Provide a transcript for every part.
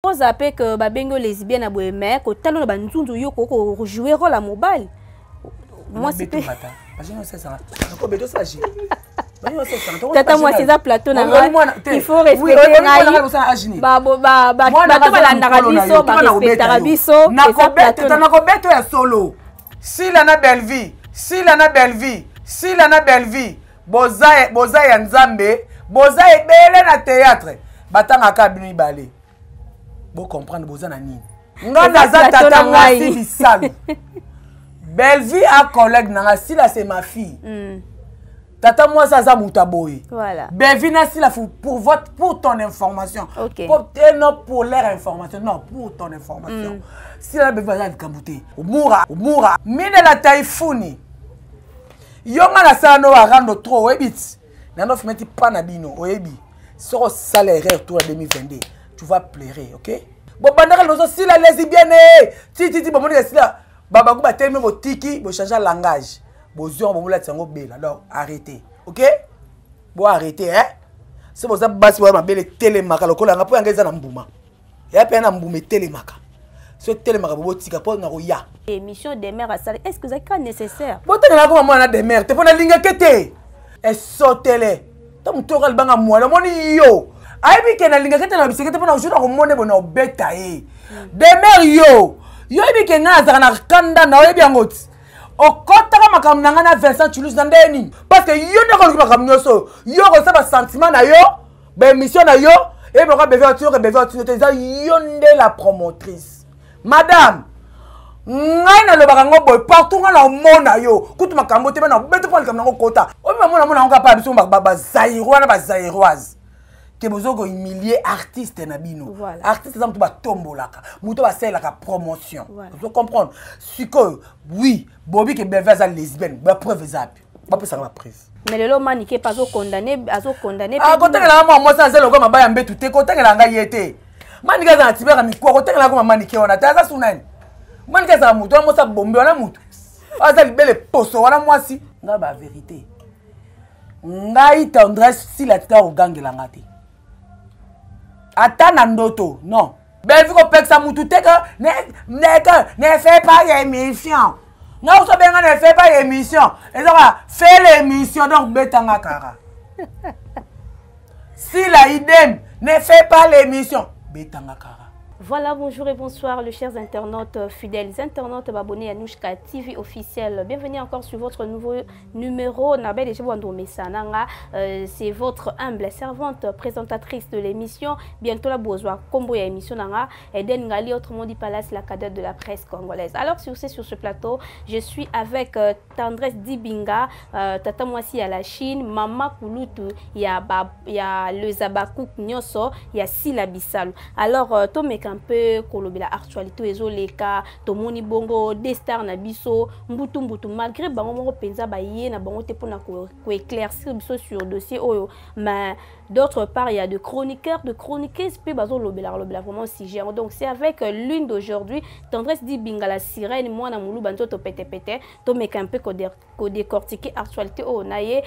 Pose après que babengo lesbienne à boye mais ko talo ba nzunzu yo ko jouer rôle à mobile. Moi c'est pas. Parce que non c'est ça. Ko beto ça j'ai. Tata moi c'est ça plateau na il faut respecter ngai. Ba bato balandaka biso ba respectera biso. Na ko beto ya solo. Si la na belle vie, si la na belle vie, si la na belle vie. Boza ya nzambe, boza ebele na théâtre. Batanga ka binu ibale. Bo comprendre boza na nini. Nga za tata ngasi bisalu. Belle vie a collègue nanga sila c'est ma fille. Tata moi ça za mutaboy. Voilà. Belle vie na sila pour ton information. Okay. Non pour leur information, non pour ton information. Sila belle vie va kambuté. Moura. Mine la taifuni. Yonga la sala no arando trop oebit. Nano fumeti pas na bino oebi. Soro salaire tour 2022. Tu vas pleurer, OK? Bon bandara lozo si la lesbienne ti bon moni sila baba ku ba tellement bo tiki bo changer langage. Bo zion bo mula tsango bela. Alors arrêtez, OK? Bon arrêtez hein. C'est pour ça basi wa mabele telemaka lokola nga po yangeza na mbuma. Ya pe na mbume telemaka. Ce télémaka bobo tika po na roya. Émission des mères à salle. Est-ce que c'est quand nécessaire? Bon tanga ko mama na des mères. Te pona linga kete. Et sotele. Ta mutoka libanga mwana moni yo. Aibi ke na linga kete na bisekete pona ushona ko mone bona obeta e. Des mères yo. Yo ibi ke nga zaka na kanda na oyebi angoti. Okotaka makambo nanga na Vincent Toulouse na ndeni. Parce que yo ne ko makambo nyoso. Yo ko sa ba sentiment na yo. Ba émission na yo. Et pourquoi beve tu te yonde la promotrice. Madame, ngai na lobaka ngoboy partout nga na mona yo. Kutu makambo te na beto pa likamna ngokota. Obi mona nga pa biso ba zaïrois na ba zaïroise. Ke bozoko humilier artiste na bino. Voilà. Artiste zamtu ba tombolaka. Muto ba sel la promotion. Vous comprenez? Siko oui, Bobby ke beve za lesbienne, ba preuve zapi. Ba pesa ma preuve. Mais le lot maniqué pas condamné, Ah, côté la moi ça c'est le gars mabaya mbetu te côté la nga yete. Manika za tibera mikwa côté la ko maniqué on a ta sunani. Manika za mutu mo sa bombe wana mutu. Aza libele poso wana mwasi. Nga ba vérité. Ngai tendresse si la tita ogangela ngati. Ata na ndoto, non. Belvi ko peksa mutu te que ne fais pas émission. Non, ça ne fait pas l'émission. Et ça fait l'émission, donc betanga kara. Si la idem ne fait pas l'émission, betanga kara. Voilà, bonjour et bonsoir, les chers internautes fidèles internautes abonnés à Nouchka TV officiel. Bienvenue encore sur votre nouveau numéro. C'est votre humble servante présentatrice de l'émission. Bientôt la bourgeois combo ya émission nanga et Ngali autrement dit Palace la cadette de la presse congolaise. Alors sur ce plateau, je suis avec Tendresse Dibinga, Tata Mwasi à la Chine, Mama Kulutu, il y a le Zabakouk Nyoso, il y a Sila Bissalo. Alors Tomé un peu kolobela actualité ezo leka to moni bongo des stars na biso mbutu malgré bango moko penza ba yé na bango te pona ko éclaircir biso sur dossier oyo, mais d'autre part il y a de chroniqueurs de chroniqueuses pe bazo lobela vraiment sujet. Donc c'est avec l'une d'aujourd'hui Tendresse Dibinga la sirène moi na mulu banto to pété to meka un peu ko décortiquer actualité oyo naye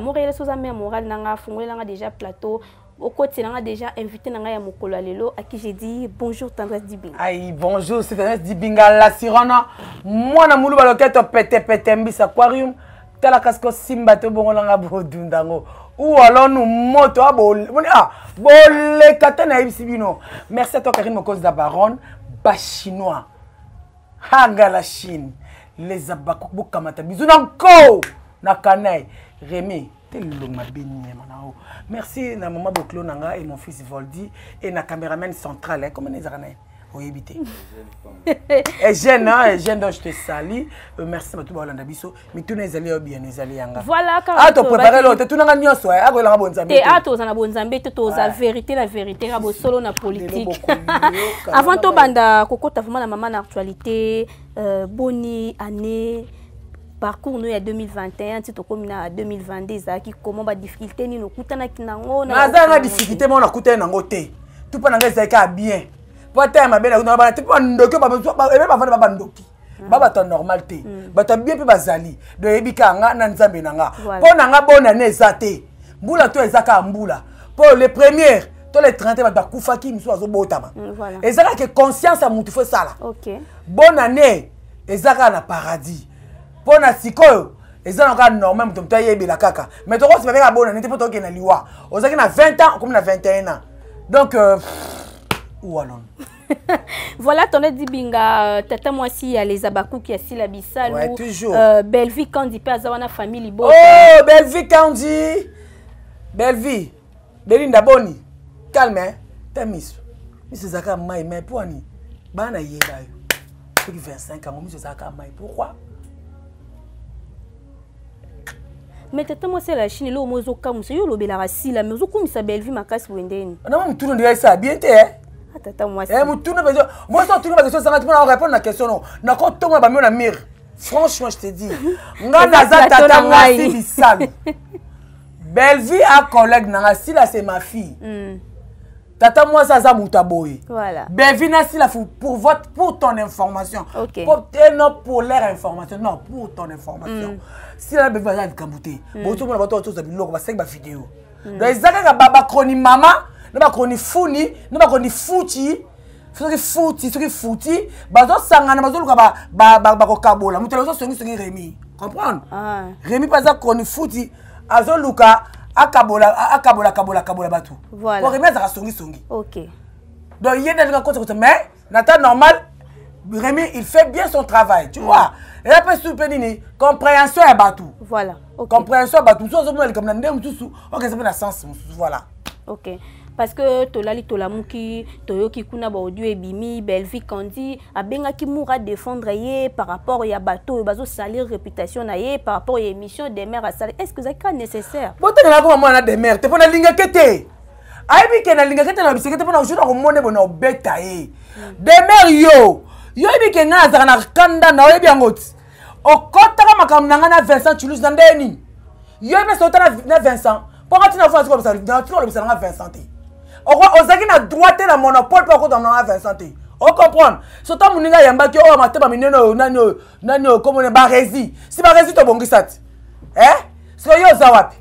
Montréal soza mère morale nanga fungolela nga déjà plateau. Au côté, on a déjà invité Nanga Mokolo Alelo à qui j'ai dit bonjour Tendresse Dibinga. Aïe, bonjour, c'est Tendresse Dibinga la sirona. Moi, na moulou baloket pété mbis aquarium. Tala kasko simba to bongo langa bodundango. Ou alors nous moto bolé katana ibisibino. Merci à toi Karine Mokos da Baronne, ba chinois. Haga la Chine. Les abakouk bokamata bisou nanko na kanai. Rémi merci na maman Boklo Nanga et mon fils Voldi et na caméraman central comment les arnaques au éviter et jeune donc je te salue merci à tout le monde biso mais tous les alliés bien les alliés yanga voilà ah tu préparer l'autre tu n'as rien soit ah la bonne zambe ah tu na bonne zambe tu la vérité rabo solo na politique avant to banda kokota vraiment la maman na actualité boni année parcours nous il y a 2021 tu comme na 2022 ça qui comment ba difficulté ni no kutana kinango na za difficulté mo na kutana nango te tout pas na ngeza ka bien pota ma bela na ba te pas ndoki ba ba ba ndoki ba ta normal te ba ta bien pe bazali do ebika nga na nzambe nanga po na nga bona ne ezate mbula to ezaka mbula pour les premières tous les 30 ans bakufaki miso azobotama Voilà. ezaka que conscience à mutu faut ça là. OK. Bonne année ezaka na paradis. Bonne sikoyo ezaka normal mutu mtayebela kaka. Mais to ko se faire bonne année te poto ke na liwa. Ozaki na 20 ans comme na 21 ans. Donc ou alors. Voilà, ton dit binga tata moi si ya les abakou qui a si la bisalo. Ouais, toujours. Belle vie quand dit pas zawana famille libo. Oh, belle vie quand dit. Belle vie. Belinda boni. Calme hein. T'as mis. Monsieur Zaka mai mais pour ni. Bana yeba yo. Qui 25 ans, monsieur Zaka mai. Pourquoi? Mais tata moi c'est la Chine lo mozo kamusa yo lobela rasila mais ozo kumisa belle vie makasi wendeni. Non, mais tout le monde ça bien hein. Tata moi c'est. Moi ça tout le monde ça pour répondre à la question non. Na ko to ba mi na mire. Franchement, je te dis. Nga za tata moi c'est bisalo. Belle vie à collègue na si là c'est ma fille. Tata moi ça za mutaboy. Voilà. Belle vie na si là pour ton information. Okay. Non pour leur information, non pour ton information. Si là belle va kambuté. Bon tout le monde va tout ça biloko ba 5 ba vidéo. Donc ezaka ba chroni mama, na ba chroni funi, na ba chroni futi. Futi, bazo sangana bazo luka ba ko kabola. Mutu bazo songi Rémi. Comprendre? Rémi pas ça chroni futi, azo luka akabola batu. Voilà. Pour Rémi ça songi. OK. Donc il y a des gens qui mais Nathan normal Rémi il fait bien son travail, tu vois. Et après sous penini compréhension à batu. Voilà. OK. Compréhension à batu. So comme na ndem tusu. OK, ça fait la sens. Voilà. OK. Parce que tolali tolamuki toyoki kuna ba audio ebimi belle vie kandi abenga ki moura défendre ye par rapport ya bateau bazo salir réputation na ye par rapport à émission des mères à salir. Est-ce que ça est nécessaire? Bote na ko mama na des mères te pona linga kete. Aibi ke na linga kete na bisekete pona ujuna ko monde bona obeta ye. Des mères yo ibi ke nga za na kanda na oyebi angoti. Okota ka makamnanga na Vincent Toulouse na ndeni. Yo be sota na Vincent. Pourquoi tu n'as pas comme ça? Dans tout le monde na Vincent. Ozaki na droite na monopole pour qu'on a Vincent. On comprend. Surtout muninga yamba ki o mateba mineno nani comme on barezi. Si barezi to bongisat. So yo zawapi.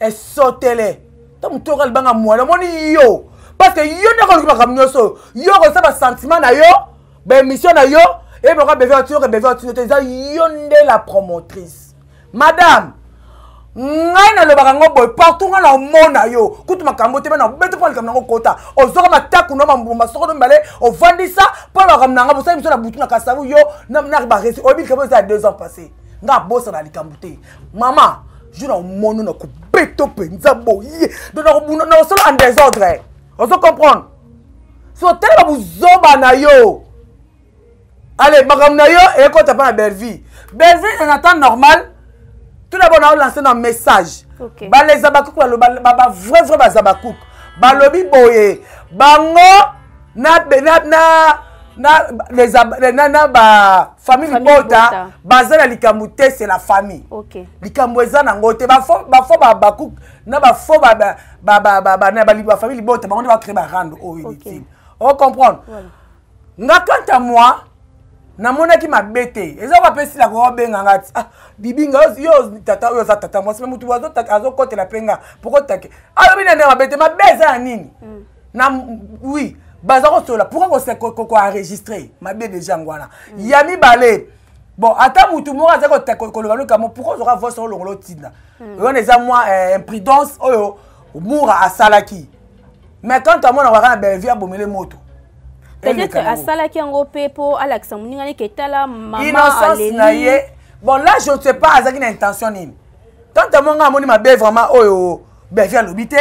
Et sotele. To mutoka libanga mwana moni yo. Parce que yo ndako ko kamnyoso. Yo ko sa ba sentiment na yo, ba émission na yo et ba beve tu te yo nde la promotrice. Madame ngai na lobaka ngoboy partout na mona yo kutu makambo te na beto pa likamna ngokota ozoka mataku no mambumba soko no mbale ovandisa pa la kamna ngabo sa biso na butu na kasavu yo na ba resi obi kabo ça 2 ans passés nga bossa na likambo te maman je na mono na ko beto penza boye do na ko na solo en désordre ozo comprendre so tele ba buzoba na yo allez makamna yo e ko ta pa na belle vie en temps normal. Tout d'abord, on a lancé un message. Okay. Les abakouk, vrai bazabakouk. Balobi boye. Bango, famille bota. Bazana likamute, c'est la famille. Ok. Likamweza nangote. Bafo babakouk. Na bafo famille bota. On va créer un rando. On comprend. Nga quant à moi, na mona ki mabete eza ba pesi la ko benga ngati bibinga yo tata yo za tata moi mutu wazo azo kote la penga pourquoi take bina na mabete mabeza nini na oui baza ko sola pourquoi ko enregistrer mabe déjà ngwana yami balé bon ata mutu mo aza ko lo kamo pourquoi zora voix sur longolo tinda on eza moi imprudence oyo moura asalaki mais quand à moi na waka na belle bomele moto. Peut-être à ça qui en groupe pour Alex Mouningani qui est là maman Alélie. Bon là je ne sais pas avec une intention ni. Tant que moi moni ma belle vraiment oh belle vient l'obité.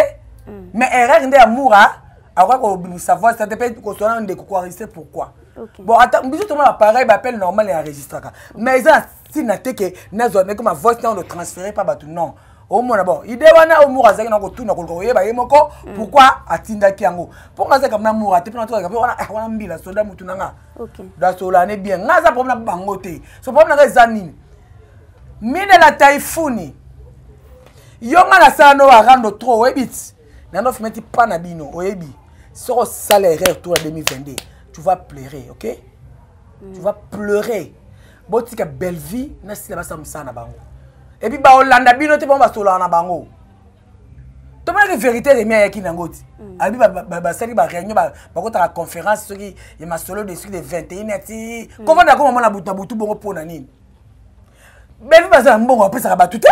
Mais erreur ndé amoura à quoi qu'on savoir ça dépend qu'on soit de quoi pourquoi. Bon attends bisous tout l'appareil m'appelle normal et enregistré. Mais ça si na te que na zone comme ma voix on le transférer pas batou non. Au moins d'abord il dewana au moura zaki na ko tuna ko yeba yemoko pourquoi atinda kiango pour ngaza comme na moura te pena to ka wana mbila soda mutu nanga OK da sola ne bien ngaza problème bangote so problème na zanini mine la taifuni yonga na sana no arando trop ebit na no fimeti pa na bino oyebi so salaire tour 2022 tu vas pleurer OK tu vas pleurer botika belle vie na sila basa musana bango. Et puis, ba Hollanda bino te bon ba sola na bango. Tu as une vérité de miens qui n'angoti. Abi basali ba réunion ba kota la conférence ce qui il m'a solo dessus de 21 ti. Comment d'accord maman na buta butu bongo pona nini? Belvi bazala mbongo apesa ba tout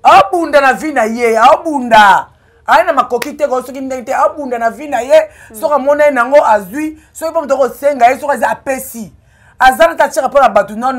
abunda na vie na ye, abunda. Aina makoki te ko soki ndenge te abunda na vie na ye, soka mona nango azui, soki pa mutoko senga ye soka za apesi. Azana ta tira pour la batu non.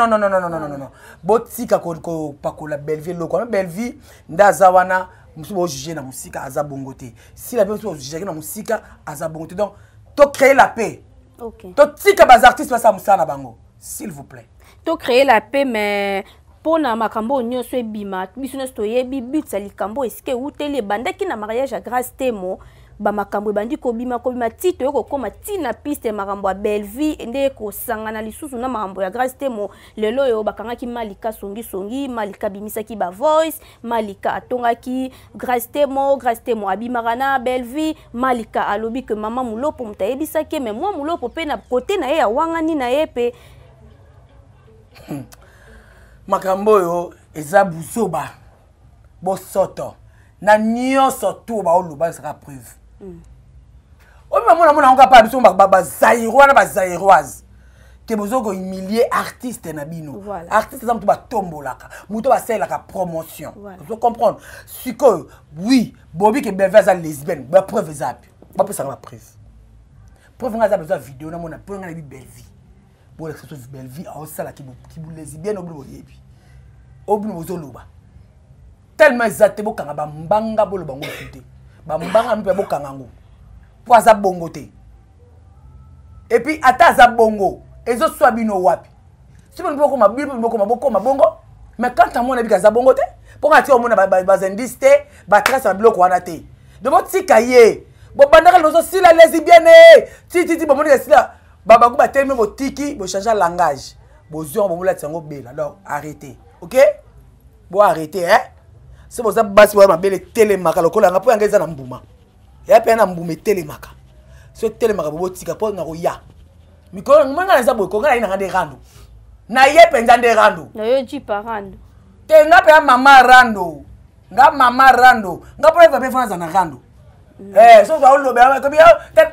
Botika ko pakola Bellevie loko, Bellevie ndaza wana musu bo juger na musika aza bongote. Si la personne juger na musika aza bongote. Donc to créer la paix. OK. To tika baz artistes pasa musana bango, s'il vous plaît. To créer la paix mais pona makambo nyonso ebima biso nyonso yebi but sali kambo eske utele bandaki na mariage à grâce temo ba makambo bandi ko bima tito yoko koma tina piste makambo ya Bellevie ende ko sangana lisusu na makambo ya grâce temo lelo yo bakangaki Malika songi Malika bimisaki ba voice Malika atongaki grâce temo abimaka na Bellevie Malika alobi que mama mulopo mutayebisaki mais moi mulopo pe na côté na ye ya wangani na ye pe makambo yo eza busoba bosoto na nyonso to ba oluba sera preuve. O maman na nga pa biso ba zairo na ba zairoise te bozo ko humilier artiste na bino. Artiste za mutu ba tombolaka mutu ba selaka promotion. Vous comprendre siko oui Bobby ke Bellevie za lesbienne ba preuve zapi ba pesa ba preuve nga za besoin vidéo na mona po nga na bi Bellevie bo la question Bellevie a osala ki bu lesbienne oblo yebi oblo bozoloba tellement exacte bo kanga ba mbanga bolo bango fute ba mbanga mpe bo kanga ngo po aza bongo te et puis ata aza bongo ezo swa bino wapi si bon boko ma bongo mais quand ta mona bi kaza bongo te po ngati o mona ba zendiste ba trace ba bloko wana te de bo tika ye bo bandaka lozo sila lesbienne ti bo mona sila baba ba tellement bo tiki bo changer langage bo zo bo mula tsango bela donc arrêtez. OK bo arrêtez c'est pour ça basi wa mabele telemaka lokola nga po yanga eza na mbuma ya pe na mbuma telemaka so telemaka bo tika po na roya mikolo nganga na zabo ko ngana ina ngande rando na ye penza nde rando na yo ji parando te nga pe mama rando nga po eva pe fana na rando so va lo be ko bien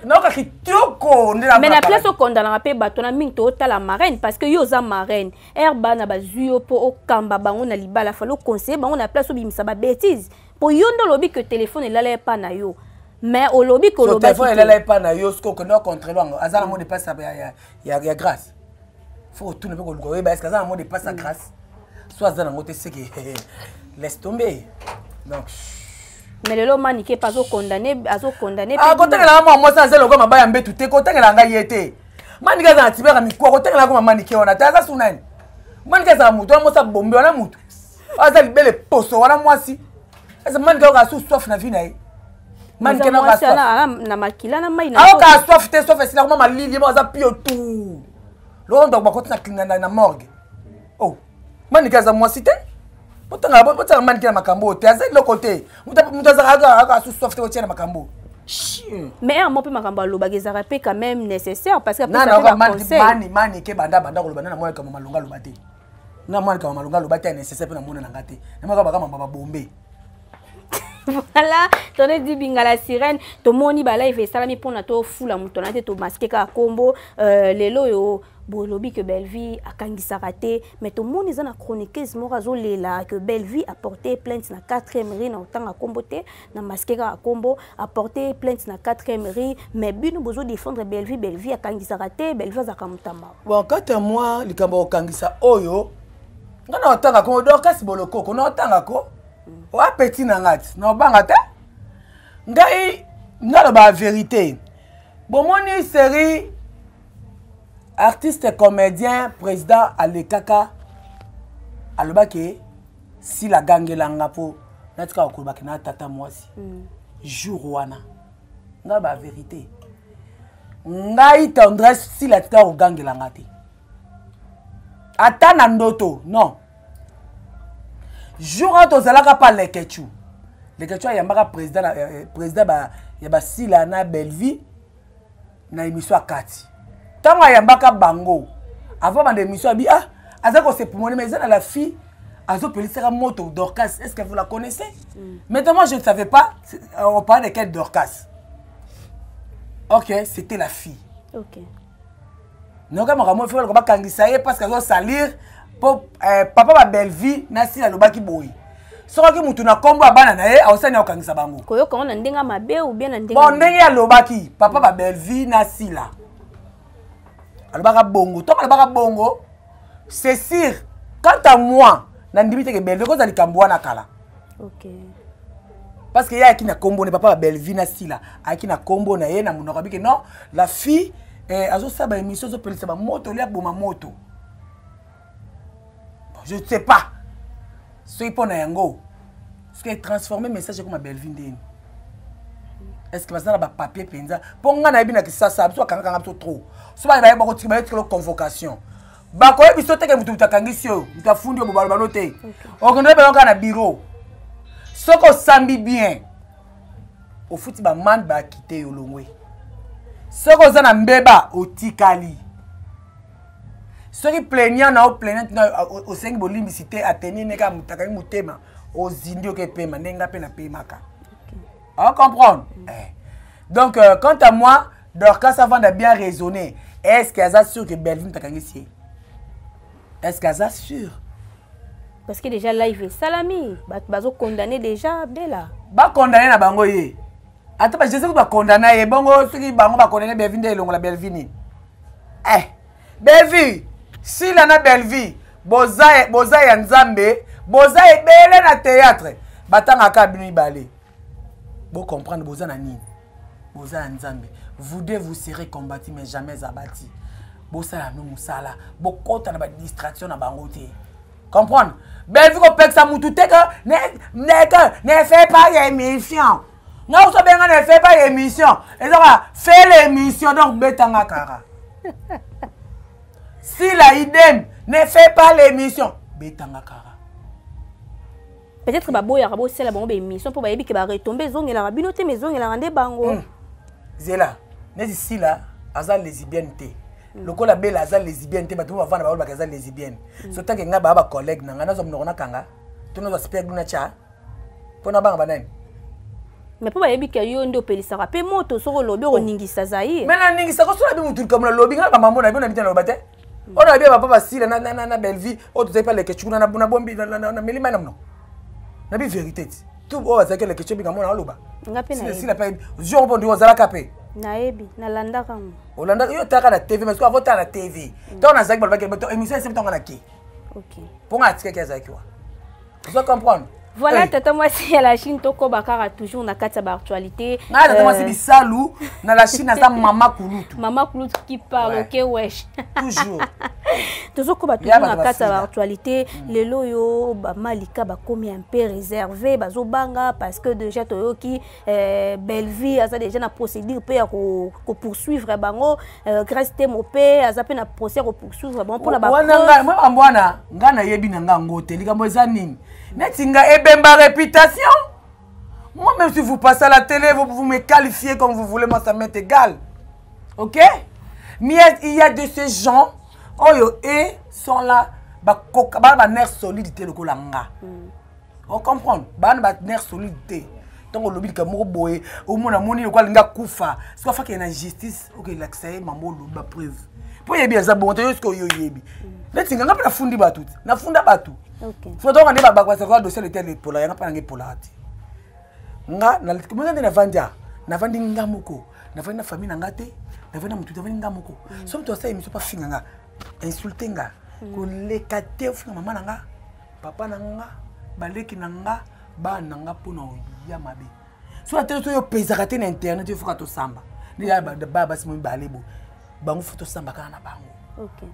na ka kitoko ndela mais na place au condamna pe bato na mingi to la marraine parce que yo za marraine herba na bazuyo po okamba bango na libala falo conseiller bango na place obimisa ba bêtise po yondo lobi que téléphone elala pa na yo mais au lobby ko lobi téléphone elala pa na yo sko ko no contrôler ngo azana mo de passe ya grâce faut tout ne pas ko lo ba est-ce que azana mo de passe à grâce soit azana ngo te c'est que laisse tomber donc mais le lot maniqué pas au condamné ah côté là moi ça c'est le comme ba yambe tout côté là nga yete manika za tibera mikwa côté là comme maniqué on a ta za sunani manika za mutu mo sa bombe wana mutu aza libele poso wana mwasi eza manika ka su soif na vie na ye manika na ka soif na makila na mai na ka soif te soif c'est là comme malili mo za pio tout lo ndo ba côté na morgue oh manika za mwasi te Potanga maniki na makambo te aza le côté muta za aga sous soft ko tiena makambo mais un mot pe makambo aloba gezara pe quand même nécessaire parce que après mani ke banda ko loba na moi comme malunga lobate na moi comme malunga lobate nécessaire pe na mona na ngate na maka baka mamba bombe voilà tonne di bingala sirène to moni ba live salami pona to fula mutona te to masquer ka kombo lelo yo bolobi que Bellevie a kangisa raté mais tout le monde est en chroniqueuse morazo lela que Bellevie a porté plainte na 4e ri na otanga kombote na masquera a kombo a porté plainte na 4e ri mais bino bozo défendre Bellevie a kangisa raté Bellevie za kamutamba bon quand moi likambo kangisa oyo ngana otanga ko do kasi boloko ko na otanga ko wa petit na ngati na banga te ngai ngalo ba vérité bon moni série artiste, comédien, président Alekaka alobaki si la gangue langa po natika okolobaki na tata mwasi jour wana nga ba vérité ngai tendresse si la tika gangue langa te ata na ndoto non jour to zalaka pa lekechu yambaka président ya ba sila na Bellevie na émission akati tanga yambaka bango avant bande émission abi azako se pour mais ça la fille Azo Pelissera moto Dorcas. Est-ce que vous la connaissez? Maintenant, moi, je ne savais pas. On parlait de quelle Dorcas? Ok, c'était la fille. Ok. Donc, il faut que kangisaye parce qu'elle doit salir pour papa ma belle vie nasi la loba ki boy. Soki mutu na kombo abana na ye awusani okangisa bango. Koyo ko na ndenga mabe ou bien na ndenga. Bon ndenge ya loba ki papa ma belle vie nasi la. Alobaka bongo. Tant alobaka bongo, c'est sûr. Quant à moi, na ndimite ke belle vie ko za likambo na kala. Ok. Parce que y a qui na combo ne papa ma belle vie nasi la. A qui na combo na ye na munoko bike non, la fille azo saba émission zo pelisa ba moto lia boma moto. Je ne sais pas. Ce qui est yango. Ce qui est transformé message comme ma belle vie. Est-ce que ça a papier penza pour nga na bina ki ça soit kanga trop. Soit ba ba ko tiba être convocation. Ba ko biso te ke mutu takangisi yo, mutafundi yo bobalo banote. O ko ndebe nga na bureau. Soko sambi bien. Au futi ba man ba quitter yo longwe. Soko za na mbeba otikali. Ceux qui plaignent na plaignant au sengi bolimbicité a tenir neka mutakani mutema au zindio ke pema nenga pe na pemaka. On comprend. Donc quant à moi, Dorcas avant de bien raisonner, est-ce qu'elle est sûre que Belvin takangi si? Est-ce qu'elle est sûre? Parce que déjà là il fait salami, bazo condamné déjà Bella. Ba condamné na bango ye. Ata ba Jésus ba condamné ye bongo ceux qui bango ba condamné Belvin de longo la Belvin. Belvin si la na belle vie, boza ya nzambe, boza ebele na théâtre, batanga ka binu balé. Bon comprendre boza na nini? Boza ya nzambe. Vous deux vous serez combattus mais jamais abattus. Boza la no musala, bokota na ba distraction na bango te. Comprendre? Belle vie ko peksa mutu te que ne fais pas l'émission. Non so benga ne fais pas l'émission. Et ça fais l'émission donc betanga kara. Si la idem ne fait pas l'émission, betanga kara. Peut-être que boya rabo c'est la bonne émission pour bayebi que ba retomber zong la rabinote maison et la rende bango. Zela, n'est ici là, azal lesbienne té. Loko la belle azal lesbienne té, ba tout va vendre ba azal lesbienne. Surtout que nga ba collègue na nga zo mnona kanga. Tu nous aspect na cha. Pona banga banane. Mais pour bayebi que yo ndo pelisa rapé moto soko lobi oningisa zaï. Mais na ningisa ko so la bi mutu comme la lobi nga ba mambo na bi na bitana lobate. On a bien papa si na belle vie, oh tu sais pas les questions na bombi na milima na non. Na bi vérité. Tout o za que les questions bi ngamona loba. Si la pas je répondre aux ala capé. Na ebi na landa kam. Olanda yo taka na TV mais ko avota na TV. Toi na zaki balba ke émission c'est tonga na ki. OK. Pour nga tika ke zaki wa. Tu comprendre? Voilà, tata moi si la Chine toko bakara toujours na kati ba actualité. Na tata moi si bisalu na la Chine na mama kulutu. Mama kulutu qui parle OK wesh. Toujours. Toujours ko ba toujours na kati ba actualité, lelo yo ba malika ba komi un peu réservé bazo banga parce que déjà toyo ki belle vie asa déjà na procédure pe ko poursuivre bango grâce temopé asa pe na procès ko poursuivre bon pour la ba. Wana moi mbwana ngana yebi na ngango te likambo eza nini? Netinga ebemba réputation. Moi même si vous passez à la télé, vous me qualifiez comme vous voulez, moi ça m'est égal. OK? Mais il y a de ces gens et sont là ba nerf solidité le kolanga. On comprend? Ba nerf solidité. Donc lobi ka mo boye, au mona moni le kwalinga kufa. Ce qu'on fait qu'il y a une justice, OK, l'accès mambo lo ba preuve. Pour yebi za bon to yosko yo yebi. Netinga ngapa na fundi ba tout. Na funda ba tout. OK. Faut donc on est ba kwa ça dossier le tel pour la yana pa nge polati. Nga na comment na vandia. Na vandi ngamoko. Na vandi na famille na ngate. Na vandi mutu na vandi ngamoko. Somme toi ça émission pas finga. Insulter nga. Ko lekate finga mama na nga. Papa na nga. Baleki na nga. Ba na nga pona ya mabe. So la télé to yo pezaka te na internet yo fuka to samba. Ni ya ba si mo balebo. Bango photo samba kana na bango. OK.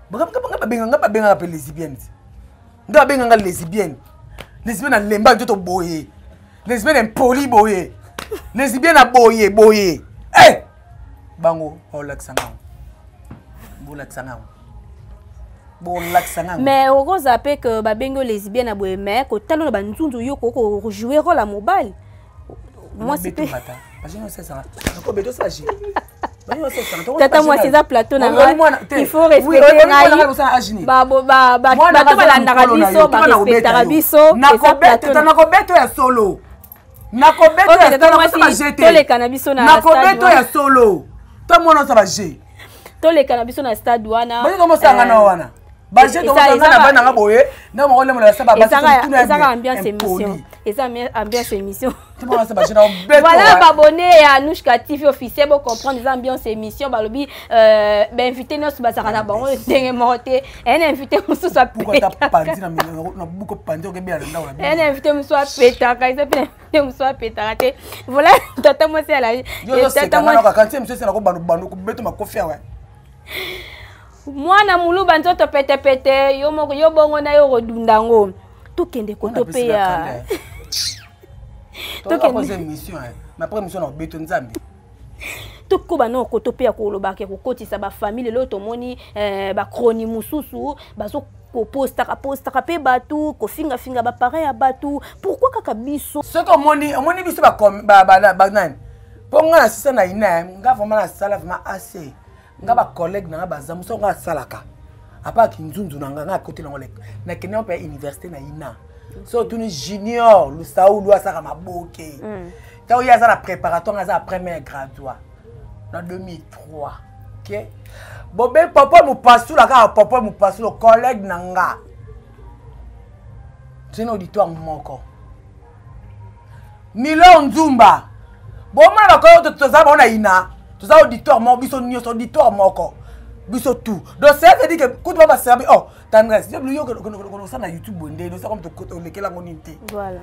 Ba benga pa lesbiennes. Nga benga lesbienne. Lesbienne na lemba njoto boye. Lesbienne impoli boye. Lesbienne na boye. Eh! Bango, olaksanga. Mais au gros appel que ba bengo lesbienne na boye mais ko talo na banzunzu yo ko jouer rôle à mobile. Moi c'est pas. Parce que c'est ça. Ko beto saji. Tata moi c'est ça plateau na il faut respecter ngai bato balandaka biso barespectaka biso nakobeto ya solo toleka na biso nakobeto ya solo to mwana osa baje toleka na biso na stade wana bazomosangana wana baje tozana bana nga boye na mo lemela sa ba ezaka ambiance émission eza ambiance émission voilà abonné à Anushka TV officiel pour comprendre les ambiances émission balobi invité nos bazaka na bango ndenge moté un invité musu soit pourquoi ta pandi na buko pandi oke bien là un invité musu soit pétaka il s'appelle musu soit pétaka voilà tata moi c'est à la tata moi quand tu musu c'est na ko bandu ko beto makofi ouais mwana muluba nzoto pete pete yo moko yo bongo na yo rodundango tukende kotope ya tukende mission ma première mission na beto nzambe tukuba no kotope ya kolobaka kokotisa ba famille lo tomoni ba chroni mususu bazo postaka pe batu kofinga finga ba parents ya batu pourquoi kaka biso ce que omoni biso ba nani ponga na sisa na ina nga vraiment na sala vraiment assez nga ba collègue na ba zamuso nga salaka apa kinzunzu na nga côté na ngolek na kenya pe université na ina so tuni junior lu saulu asaka maboke ta oya za na préparatoire za première graduat na 2003 OK bobé papa mu pasula ka papa mu pasula collègue na nga c'est un auditoire moko Milo Nzumba bomona ba ko to za ba na ina tout ça auditoire mon biso nyos auditoire moko biso tout donc ça veut dire que quand tu vas servir oh tandres je veux que ça na YouTube bonde donc ça comme to lekela ngonité voilà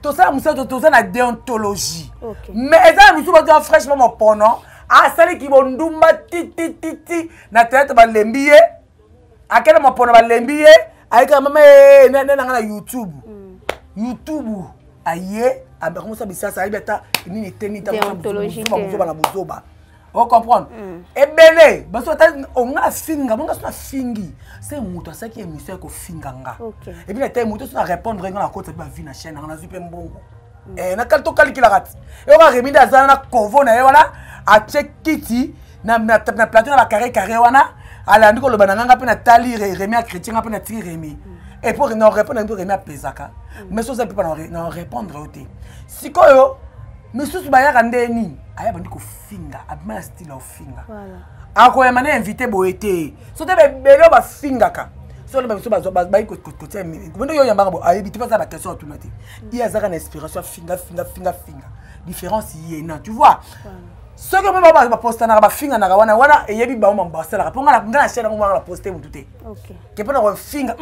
tout ça musa tout ça na déontologie mais ça musu ba fraîchement mon pono a sali ki bondumba ti na tête ba lembiye akela mon pono ba lembiye ayika mama na YouTube YouTube aye abe comme ça bisa ça ibeta ni teni ta buzoba on comprendre et belé baso ta on a finga mon gars fingi c'est muto ça qui émission ko finganga et puis la tête muto ça répondre na côté ba vie na chaîne na super mbongo et na kalto kalikila rat et on va remis azana na convo na wana a check kiti na plateau na carré wana ala ndiko lo bananga pe na tali remi a chrétien pe na tiri remi et pour non répondre un peu remi a pesaka mais ça peut pas non répondre au té sikoyo mais sous bayaka ndeni aya bandi ko finga abima style of finga voilà ako yamane invité boete so te belo ba finga ka so le ba ba ko côté comment yo yamba bo ayebi tu pas ça la question automatique il y a ça une inspiration finga différence yena tu vois ce que même ba poster na ba finga na wana eyebi ba mo mbasala ponga na ngana chaîne ngo ngala poster mututé OK que pas na finga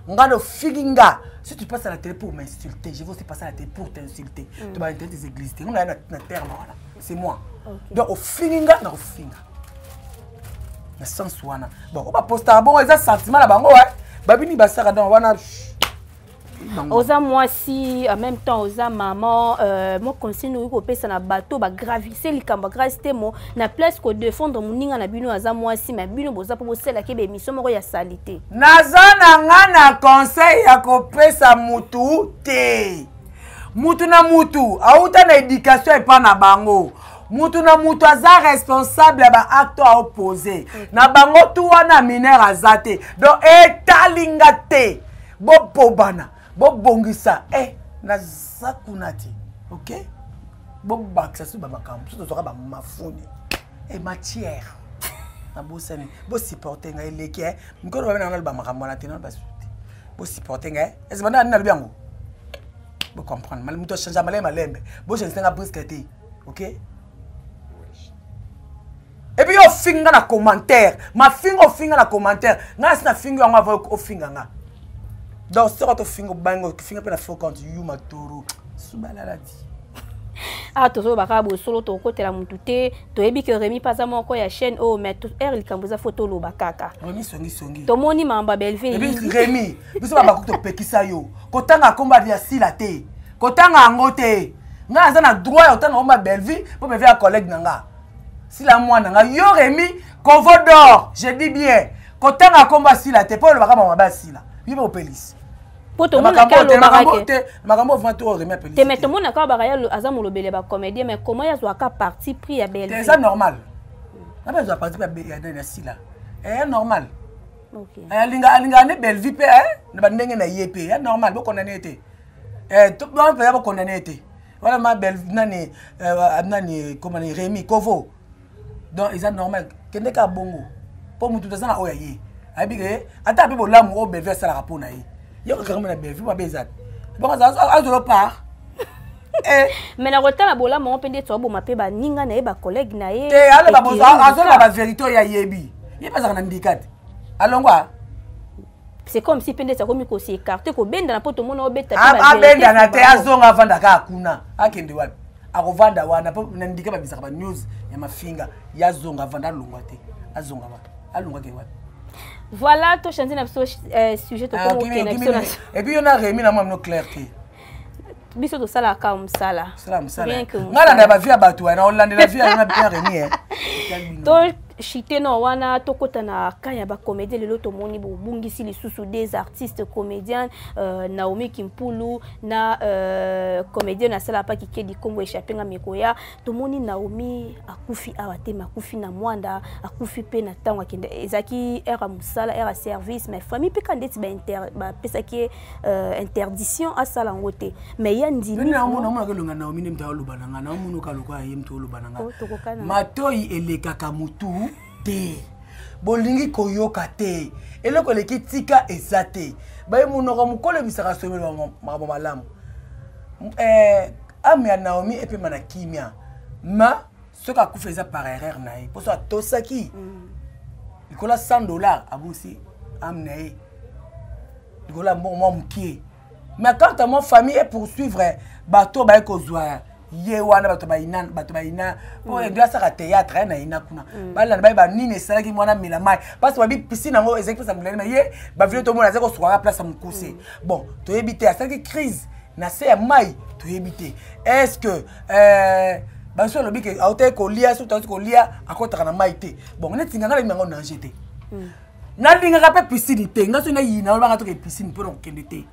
ngano finga si tu passes à la télé pour m'insulter je vais aussi passer à la télé pour t'insulter tu vas interdire des églises on a na terme voilà c'est moi donc au finga na finga na sens wana bon on va poster bon ça sentiment la bango ouais babini basaka dans wana oza moi si en même temps oza maman moi conseil nous ko pesa na bateau ba gravissé likamba gravité mo na place ko défendre muninga na bino aza moi si ma bino boza po bosela ke be mission moko ya salité nazana ngana conseil ya ko pesa mutu te mutu na mutu auta na éducation et pas na bango mutu na mutu aza responsable ba acte à opposer na bango tu wana mineur azate donc etalinga te bo pobana bo bongisa na zakunati OK bo baksa su ba makambo so to ba mafuni matière na bo sene bo supporter nga eleke mkono ba na ba makambo na tena ba bo supporter nga est-ce bana na biango bo comprendre mal muto changer malembe bo je nsenga brisqueté OK et puis yo finga na commentaire ma finga na commentaire nga sina finga nga va o finga nga donc c'est quand tu fingo bango finga pe na faux compte you matoro subala la di ah tozo baka bo solo to côté la mututé to yebi que Rémi pas à mon ko ya chaîne oh mais tout air il kambuza photo lo bakaka Rémi songi to moni mamba belvé et puis Rémi biso ba ko to pekisa yo kotanga komba dia sila te kotanga ngote nga za na droit ya kotanga komba belvi pour me faire collègue nanga sila mwana nga yo Rémi convo d'or je dis bien kotanga komba sila te pour le baka mama ba sila bibo au police poto mona ka lo barake makambo vont to Rémi police te meto mona ka baraya azamu lobele ba comédien mais comment ya zo ka parti pris ya belvi c'est ça normal na pas participer à dans sila est normal. OK. Alinga ne belle vie pe na bandenge na yepé est normal bo condamné été. Tout le monde peut condamné été. Voilà ma belle nani comment ni Rémi Kovo. Donc ils sont normal kende ka bongo. Pour mutu tazana oyaye. Abige ata pe bo lamu o belle ça la rapona yi. Yo ka kama na belle vie ba bezat. Bon ça azolo part. Mais na rotala bola mo pende to bo mape ba ninga na e ba collègue na ye. Ale ba bozo azolo ba vérité ya yebi. Ye pas ça na ndikate. Alongwa. C'est comme si pende ça comme ko si écarté ko benda na poto mona obeta ba benda na te azonga vanda ka kuna. Akende wapi? Akovanda wana po na ndika ba bisaka ba news ya mafinga ya zonga vanda longwa te. Azonga wapi? Alongwa ke wapi? Voilà, to chanter na sujet to comme et puis on a remis na moi no clarté. Biso to sala ka msala. Salam sala. Ngala na ba via batu na Hollande na via na bien remis. To chité no wana to kota na kaya ba comédien lelo to moni bo bungisi lisusu des artistes comédiens Naomi Kimpulu na comédien na sala pa kikedi Kongo échappé nga mekoya to moni Naomi akufi awate makufi na mwanda akufi pe na tango akende ezaki era musala era service mais famille pe kandeti ba pesa ki interdiction à sala ngote mais ya ndimi na mona ke longa Naomi nemta olubana nga na mona ka lokwa yemto olubana nga matoi eleka kamutu te bolingi koyoka te eloko leki tika ezate baye munoko mukole bisaka somelo mabo malamu amia Naomi epe mana kimia ma soka kufeza par erreur nae poso atosaki ikola $100 abusi amnae ikola mo mukie mais quand ta famille est poursuivre bateau baye kozwa ye wana bato baina po ndio saka théâtre na ina kuna bala na ba nini esalaki mwana milamai parce que ba piscine ngo ezaki pesa mulema ye ba vile to mona zako soka place à mukuse bon to ebité asalaki crise na se ya mai to ebité est-ce que ba so lobi ke auto ko lia so to ko lia akota na mai te bon ne tinga ngala ngo na jeté na linga ka pe piscine te ngaso na yina ba ngato ke piscine pour okende te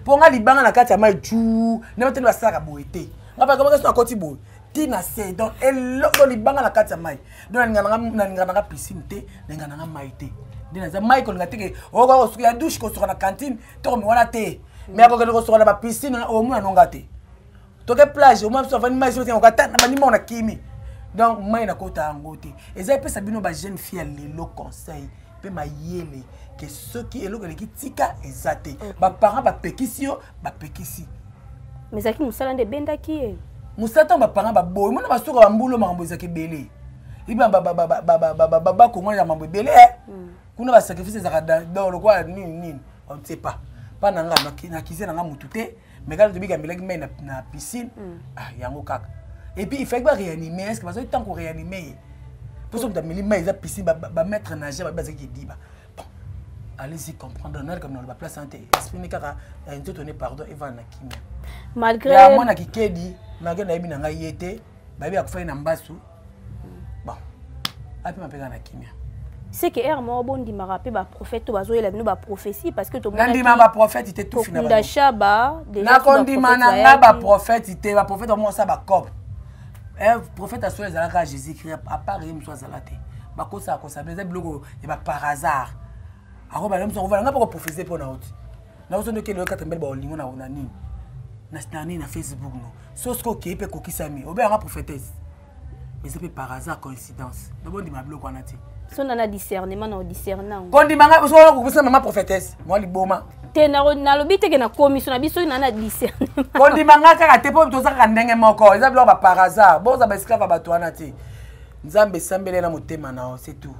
po nga libanga na kati ya mai ju ne bateli basaka boete ngapa kama kaso akoti boy tina se donc eloko libanga na kati ya mai donc na ngana piscine te na ngana mai te ndina za mai ko ngati ke o ko suku ya douche ko suka na cantine to ko wana te mais ko ko suka na ba piscine o muna nonga te to ke plage o mwa so vani mai so te ko kata na banima na kimi donc mai na kota ngote eza pe sabino ba jeune fille lelo conseil pe mayele que ceux qui eloko le kitika ezate ba parents ba pekisio ba pekisi mais zaki musala nde benda ki musata ba parents ba boy mona ba soka ba mbulo makambo zaki belé iba ba ko ngona mambo belé kuna ba sacrifice zaka dans le quoi nini on ne sait pas na nga na kizena nga mututé mais quand tu biga melaki mais na piscine yango kaka et puis il fait pas réanimer est-ce que parce que tant qu'on réanimer pour ça que tu as mis piscine ba mettre nager ba zaki diba allez-y comprendre on a comme dans la place santé expliquer kaka un tout donner pardon et va na kimia malgré la mona kikedi malgré na bina nga yete ba bi akufai na mbasu bon api mapeka na kimia c'est que ermo bondi marape ba prophète bazo yela bino ba prophétie parce que to mona ndima ba prophète était tout finalement na shaba déjà na kondima na nga ba prophète était ba prophète mo sa ba cop prophète aso ezalaka Jésus Christ à part yem so azalate ba kosa ko sabeza biloko e ba par hasard ako ba lemso ngova nga pas prophétiser pour na autre na ozo ndeke le 4 mbele ba olingo na nini na Facebook no sosko ki pe kokisami obe nga prophétesse mais c'est par hasard coïncidence donc on dit ma biloko na ti son na discernement na discernant kondimanga so ko kusema mama prophétesse moi liboma te na lobite ke na commission na biso na discernement kondimanga kaka te po tozaka ndenge moko eza biloko par hasard boza ba esclave ba toana ti nzambe sambele na motema na c'est tout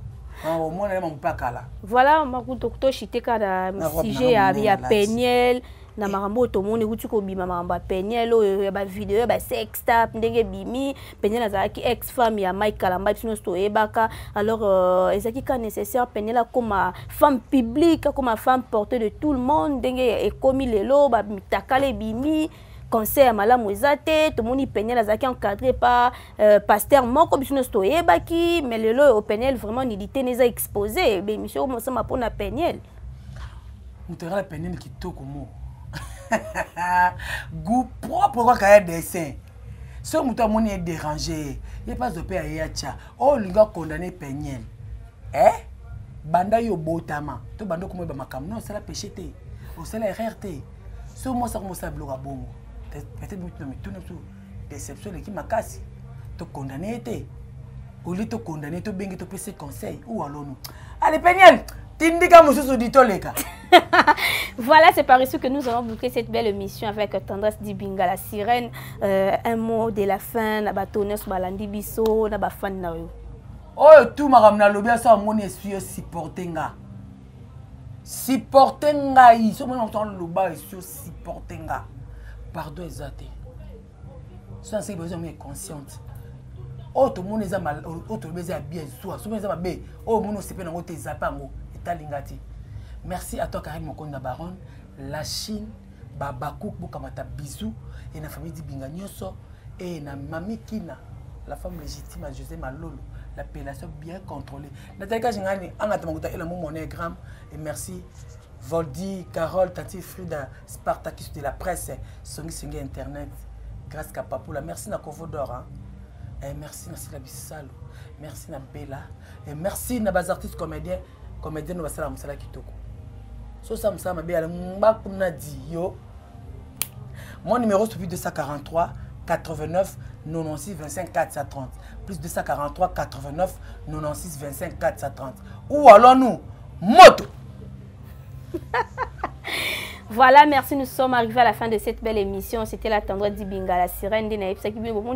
au moins na mpakala voilà makuto to chiteka na sujet ya Peniel na marambo to moni uti ko bima marambo Peniel oyo ba video ba sex tap ndenge bimi Peniel azaki ex femme ya Mike Kalamba bino sto ebaka alors ezaki ka nécessaire Peniel comme femme publique comme femme portée de tout le monde ndenge e komi lelo ba mitakale bimi conseil malamu ezate to moni Peniel azaki encadré par pasteur moko bino sto ebaki mais lelo au Peniel vraiment nidité neza exposé be monsieur mo sama pona Peniel mutera Peniel kitoko mo goût propre quoi dessin ce muto moni est dérangé ye pas opé ya yacha o linga condamné penyel banda yo botama to bando ko ba makam non c'est la péché té o c'est la erreur té so mo sa ko mo sa bloga bongo peut-être mutu no mituna tu déception qui makasi to condamné té au lieu de condamner to bengi to pese conseil ou alors nous allez penyel tindika mususu ditoleka. Voilà, c'est par ici que nous allons boucler cette belle émission avec Tendresse Dibinga, la sirène. Un mot de la fin, na tonnes balandi biso, na fan na yo. Oh, tout maramna lobia so mon essuie supportenga. Supportenga, ils sont entend le bas essuie supportenga. Pardon exacté. Ça c'est besoin mais consciente. Oh, tout le monde est mal, oh tout le monde est bien soit, tout le monde est bien. Oh, mon se peut na ngote zapango, etalingati. Merci à toi Karim Mokonda Baron, la Chine, Babakouk Boukamata bisous et la famille Dibinga Nyoso et la Mami Kina, la femme légitime à José Malolo, l'appellation bien contrôlée. Nathalie Kajingani, Angatamagouta et la monégramme et merci Voldi, Carole, Tati Frida, Spartacus de la presse, Songi Internet, grâce à Papoula. Merci na Kovodor, et merci na Sila Bissalo, merci na Bella et merci na bas artistes comédiens nous va faire la musala kitoko. So ça me bien mon numéro c'est plus 243 89 96 25 430 plus 243 89 96 25 430 ou alors nous moto. Voilà, merci, nous sommes arrivés à la fin de cette belle émission. C'était la Tendresse Dibinga, la sirène de Naïf.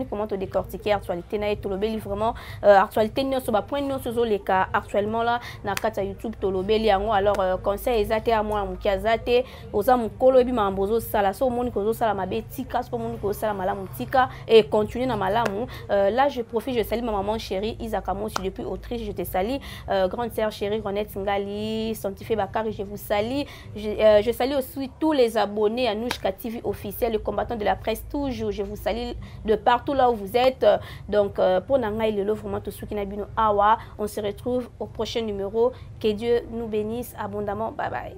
Comment te décortiquer l'actualité Naïf, Tolobeli vraiment actualité nous sur point nous sur les cas actuellement là na kata YouTube Tolobeli yango alors conseil ezate à moi mukiazate oza mukolo ebi mambozo sala so moni kozo sala mabetika so moni kozo sala malamu tika et continuer na malamu. Là je profite, je salue ma maman chérie Isaka Mosi depuis Autriche, je te salue grande sœur chérie Ronette Ngali, Santifé Bakari, je vous salue. Je salue aussi tous les abonnés à Nouchka TV officiel, le combattant de la presse toujours. Je vous salue de partout là où vous êtes. Donc pour Nangaï Lelo, vraiment tout ce qui n'a bino awa, on se retrouve au prochain numéro. Que Dieu nous bénisse abondamment. Bye bye.